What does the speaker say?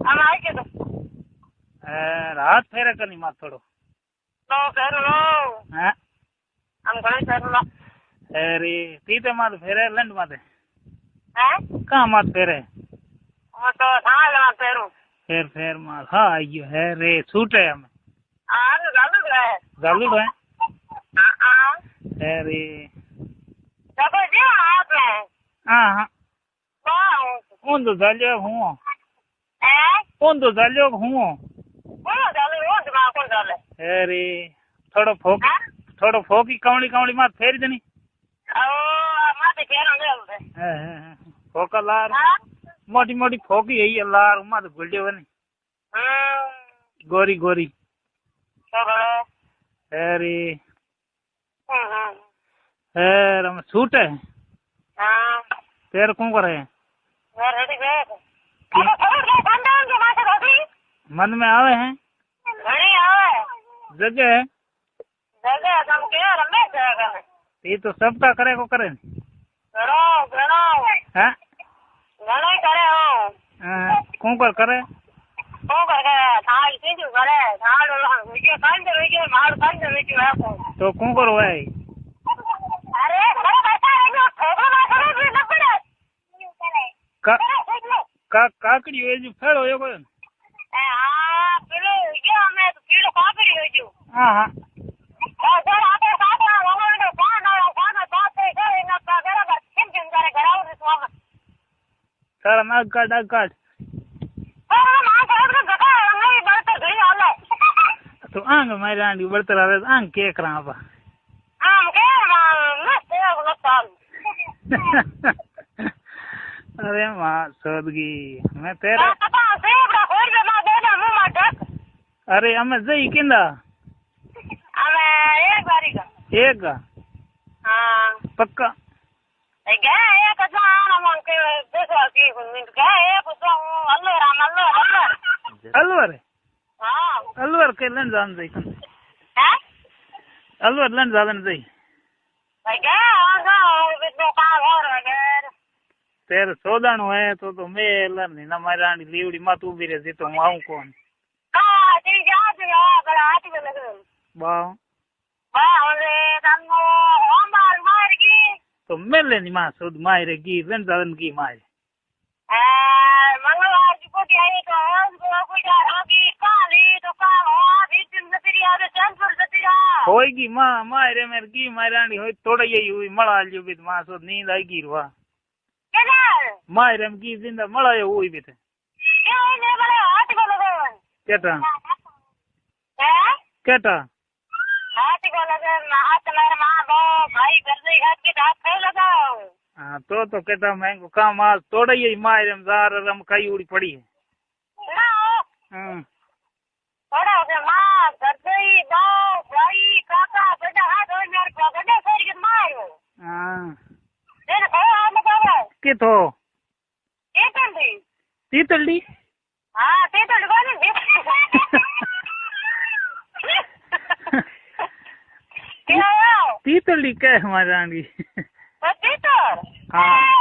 हम आए के तो रात फेरे करनी मात थोड़ो लो फेर लो हैं हम घणे फेर लो अरे तीते मात फेरे लंड माते हैं कहाँ मात फेरे वो तो साल में फेरू फेर फेर मात हाँ आइयो है रे सूट है हमें आज जालू है हां अरे जब जे आप में हाँ हाँ वाह उन तो जालियो हूँ हैं उन तो जालियो हूँ वो डाले वो दिमाग को डाले अरे थोड़ो फोकी कवड़ी मात फेरी देनी ओ माते फेर दे फोका लार मोटी फोकी है ये लार मात गुल्डियो बनी गोरी तो अरे हम सूट है हां तेरे कौन करे मैं रेडी गए अब थोड़ा ठंडा के माथे धोती मन में आवे हैं घणी आवे जगह है जगह हम के रमेश है ये तो सबका करे को करे घणो हैं घणो करे हो कौन कर करे को करे थाल सीधू करे थाल वीडियो मार कंद वीडियो है तो कौन करो है अरे बड़ा बता है जो ठोको ना करे भी न पड़े काकड़ी है जो फेड़ो यो कोई हां पीलो ये हमें तो पीलो काकड़ी हो जो हां और जरा आते साथ में वहां पान बात से इन का बराबर किन करे घराव से स्वागत सारा नाग काट हां मां साहब ने जगह नहीं बढ़ते गई हाल तो आंग मेरे आंडी बढ़ते रहे आंग के करा बा हम के मस्त है वो साल अरे माँ सोदगी मैं तेरे अरे हमें जई किंदा एक बारी का एक हाँ पक्का गया एक मन के देखो की गया एक तो अलवर हाँ अलवर के लन जान जई हैं अलवर लन जान जई गया तो काम हो रहा है तेरे सोदाणो है तो मैं नहीं ना मारा लीवड़ी मात उभी रे जी तो हूँ आऊं कौन ती याद है बड़ा हाथ में लग वाह ओले तन्नो मार की तो मेले नहीं मां सुध मारेगी लन जान की मारे मंगलवार को आई तो कोई होगी काली तो काल हो बीच में तेरी आदत चंदपुर सतिया होएगी मां मारे मेरे की मारानी होई थोड़ा यही हुई मड़ा लियो बित मां सुध नींद आएगी रुआ मायरम की जिंदा मड़ा ये हुई भी थे ने बड़े हाथ को लगो केटा हाथ को लगे हाथ मेरे मां बो भाई कर दे हाथ के हाथ पे लगाओ हां तो केटा मैं को काम माल तोड़ा ये मायरम जार रम कई उड़ी पड़ी है ना थोड़ा से मां कर दे बो भाई काका बेटा हाथ और मेरे को गड्ढे फेर के मारो हां देन को हाथ लगाओ के तो तीतली हाँ तीतली कौन तीतली क्या है हमारा तीतर हाँ